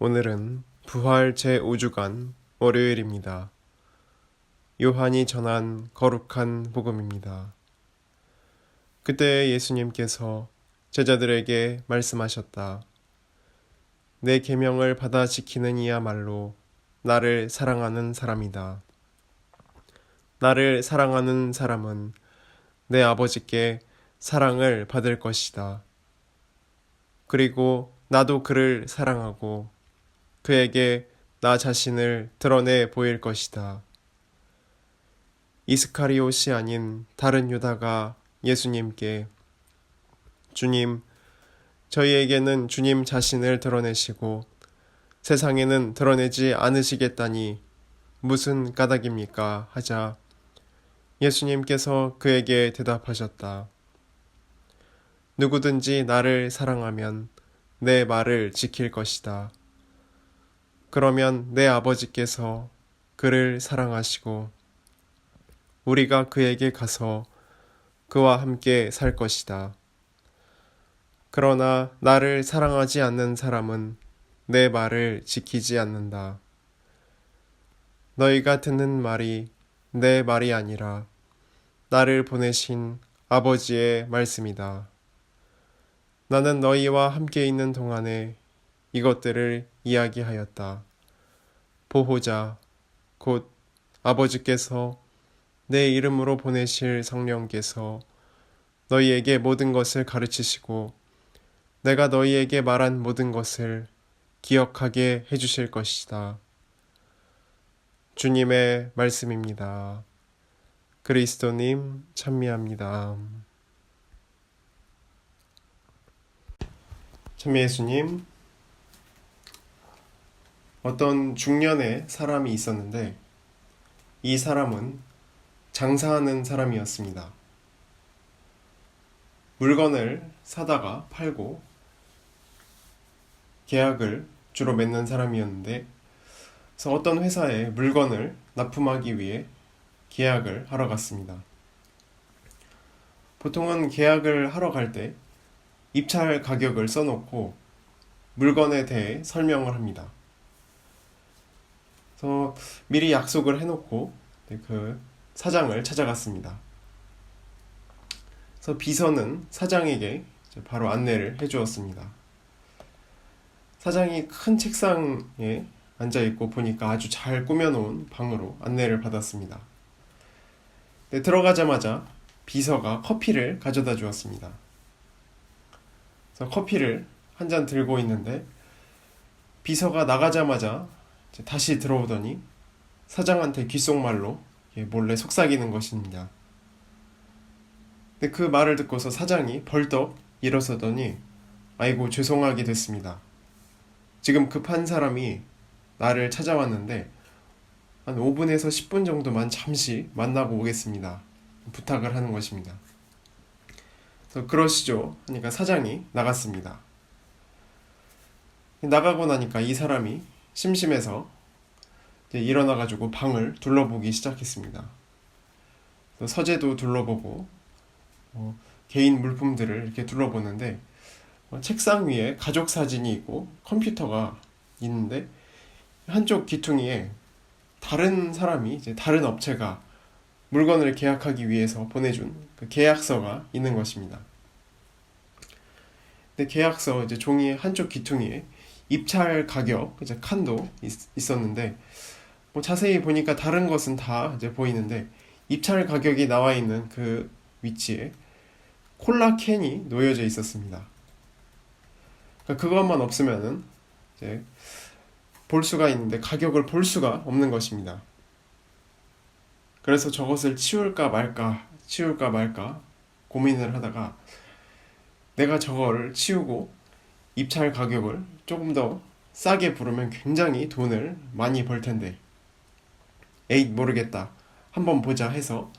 오늘은 부활 제5주간 월요일입니다. 요한이 전한 거룩한 복음입니다. 그때 예수님께서 제자들에게 말씀하셨다. 내 계명을 받아 지키는 이야말로 나를 사랑하는 사람이다. 나를 사랑하는 사람은 내 아버지께 사랑을 받을 것이다. 그리고 나도 그를 사랑하고 그에게 나 자신을 드러내 보일 것이다. 이스카리옷이 아닌 다른 유다가 예수님께 주님, 저희에게는 주님 자신을 드러내시고 세상에는 드러내지 않으시겠다니 무슨 까닭입니까? 하자 예수님께서 그에게 대답하셨다. 누구든지 나를 사랑하면 내 말을 지킬 것이다. 그러면 내 아버지께서 그를 사랑하시고 우리가 그에게 가서 그와 함께 살 것이다. 그러나 나를 사랑하지 않는 사람은 내 말을 지키지 않는다. 너희가 듣는 말이 내 말이 아니라 나를 보내신 아버지의 말씀이다. 나는 너희와 함께 있는 동안에 이것들을 이야기하였다. 보호자, 곧 아버지께서 내 이름으로 보내실 성령께서 너희에게 모든 것을 가르치시고 내가 너희에게 말한 모든 것을 기억하게 해주실 것이다. 주님의 말씀입니다. 그리스도님 찬미합니다. 찬미 예수님, 어떤 중년의 사람이 있었는데 이 사람은 장사하는 사람이었습니다. 물건을 사다가 팔고 계약을 주로 맺는 사람이었는데 그래서 어떤 회사에 물건을 납품하기 위해 계약을 하러 갔습니다. 보통은 계약을 하러 갈 때 입찰 가격을 써놓고 물건에 대해 설명을 합니다. 그래서 미리 약속을 해놓고 그 사장을 찾아갔습니다. 그래서 비서는 사장에게 바로 안내를 해주었습니다. 사장이 큰 책상에 앉아있고 보니까 아주 잘 꾸며놓은 방으로 안내를 받았습니다. 들어가자마자 비서가 커피를 가져다 주었습니다. 그래서 커피를 한 잔 들고 있는데 비서가 나가자마자 다시 들어오더니 사장한테 귓속말로 몰래 속삭이는 것입니다. 근데 그 말을 듣고서 사장이 벌떡 일어서더니 아이고 죄송하게 됐습니다. 지금 급한 사람이 나를 찾아왔는데 한 5분에서 10분 정도만 잠시 만나고 오겠습니다. 부탁을 하는 것입니다. 그래서 그러시죠 하니까 사장이 나갔습니다. 나가고 나니까 이 사람이 심심해서 일어나가지고 방을 둘러보기 시작했습니다. 서재도 둘러보고 개인 물품들을 이렇게 둘러보는데 책상 위에 가족 사진이 있고 컴퓨터가 있는데 한쪽 귀퉁이에 다른 사람이 다른 업체가 물건을 계약하기 위해서 보내준 그 계약서가 있는 것입니다. 근데 계약서 종이 한쪽 귀퉁이에 입찰 가격 칸도 있었는데 자세히 보니까 다른 것은 다 보이는데 입찰 가격이 나와 있는 그 위치에 콜라 캔이 놓여져 있었습니다. 그러니까 그것만 없으면은 볼 수가 있는데 가격을 볼 수가 없는 것입니다. 그래서 저것을 치울까 말까 고민을 하다가 내가 저거를 치우고 입찰 가격을 조금 더 싸게 부르면 굉장히 돈을 많이 벌 텐데 에잇 모르겠다 한번 보자 해서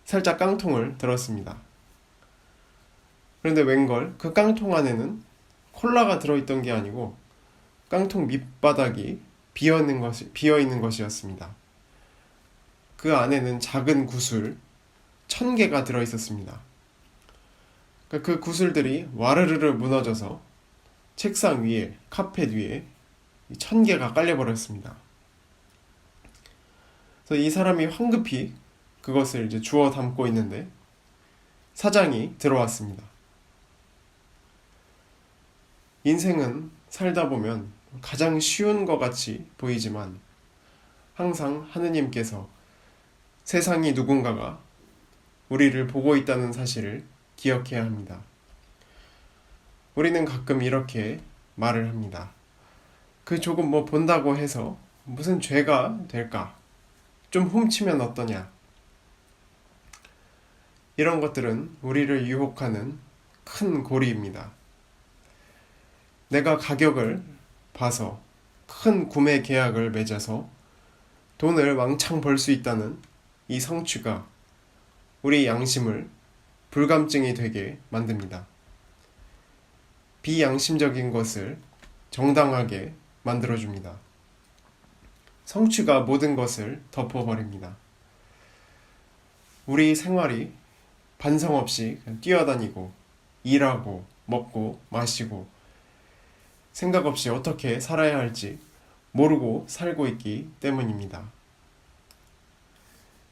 살짝 깡통을 들었습니다. 그런데 웬걸 그 깡통 안에는 콜라가 들어있던 게 아니고 깡통 밑바닥이 비어있는 것이었습니다. 그 안에는 작은 구슬 1000개가 들어있었습니다. 그 구슬들이 와르르르 무너져서 책상 위에, 카펫 위에 1,000개가 깔려버렸습니다. 그래서 이 사람이 황급히 그것을 이제 주워 담고 있는데 사장이 들어왔습니다. 인생은 살다 보면 가장 쉬운 것 같이 보이지만 항상 하느님께서 세상이 누군가가 우리를 보고 있다는 사실을 기억해야 합니다. 우리는 가끔 이렇게 말을 합니다. 그 조금 본다고 해서 무슨 죄가 될까? 좀 훔치면 어떠냐? 이런 것들은 우리를 유혹하는 큰 고리입니다. 내가 가격을 봐서 큰 구매 계약을 맺어서 돈을 왕창 벌 수 있다는 이 성취가 우리 양심을 불감증이 되게 만듭니다. 비양심적인 것을 정당하게 만들어줍니다. 성취가 모든 것을 덮어버립니다. 우리 생활이 반성 없이 뛰어다니고 일하고 먹고 마시고 생각 없이 어떻게 살아야 할지 모르고 살고 있기 때문입니다.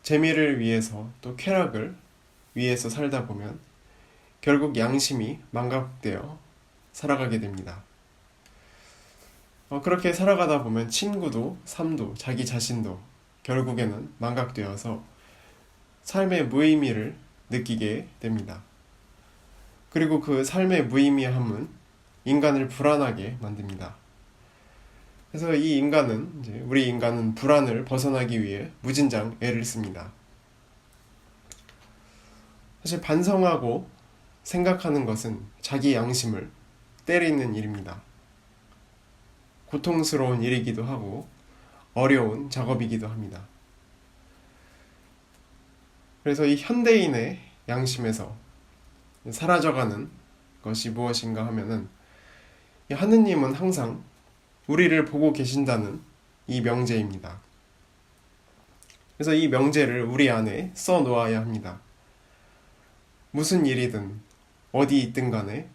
재미를 위해서 또 쾌락을 위해서 살다 보면 결국 양심이 망각되어 살아가게 됩니다. 그렇게 살아가다 보면 친구도 삶도 자기 자신도 결국에는 망각되어서 삶의 무의미를 느끼게 됩니다. 그리고 그 삶의 무의미함은 인간을 불안하게 만듭니다. 그래서 우리 인간은 불안을 벗어나기 위해 무진장 애를 씁니다. 사실 반성하고 생각하는 것은 자기 양심을 때리는 일입니다. 고통스러운 일이기도 하고 어려운 작업이기도 합니다. 그래서 이 현대인의 양심에서 사라져가는 것이 무엇인가 하면은 하느님은 항상 우리를 보고 계신다는 이 명제입니다. 그래서 이 명제를 우리 안에 써 놓아야 합니다. 무슨 일이든 어디 있든 간에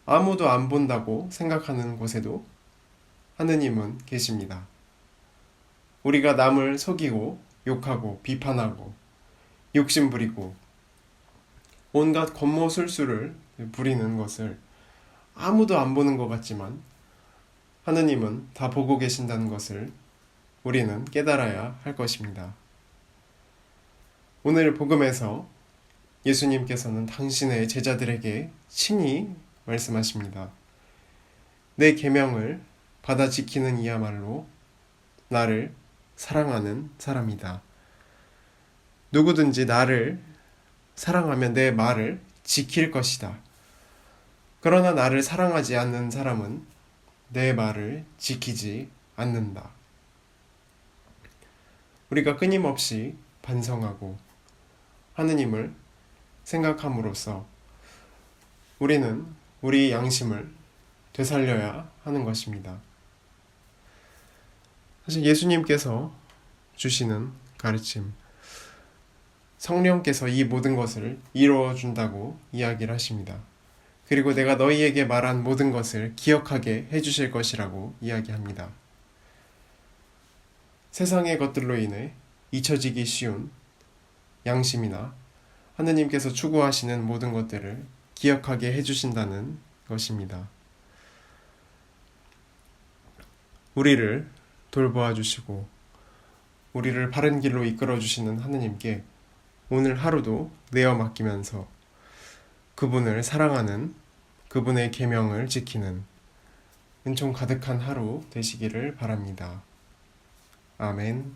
아무도 안 본다고 생각하는 곳에도 하느님은 계십니다. 우리가 남을 속이고 욕하고 비판하고 욕심 부리고 온갖 권모술수를 부리는 것을 아무도 안 보는 것 같지만 하느님은 다 보고 계신다는 것을 우리는 깨달아야 할 것입니다. 오늘 복음에서 예수님께서는 당신의 제자들에게 친히 말씀하십니다. 내 계명을 받아 지키는 이야말로 나를 사랑하는 사람이다. 누구든지 나를 사랑하면 내 말을 지킬 것이다. 그러나 나를 사랑하지 않는 사람은 내 말을 지키지 않는다. 우리가 끊임없이 반성하고 하느님을 생각함으로써 우리는 우리 양심을 되살려야 하는 것입니다. 사실 예수님께서 주시는 가르침, 성령께서 이 모든 것을 이루어 준다고 이야기를 하십니다. 그리고 내가 너희에게 말한 모든 것을 기억하게 해주실 것이라고 이야기합니다. 세상의 것들로 인해 잊혀지기 쉬운 양심이나 하느님께서 추구하시는 모든 것들을 기억하게 해주신다는 것입니다. 우리를 돌보아 주시고 우리를 바른 길로 이끌어 주시는 하느님께 오늘 하루도 내어 맡기면서 그분을 사랑하는 그분의 계명을 지키는 은총 가득한 하루 되시기를 바랍니다. 아멘.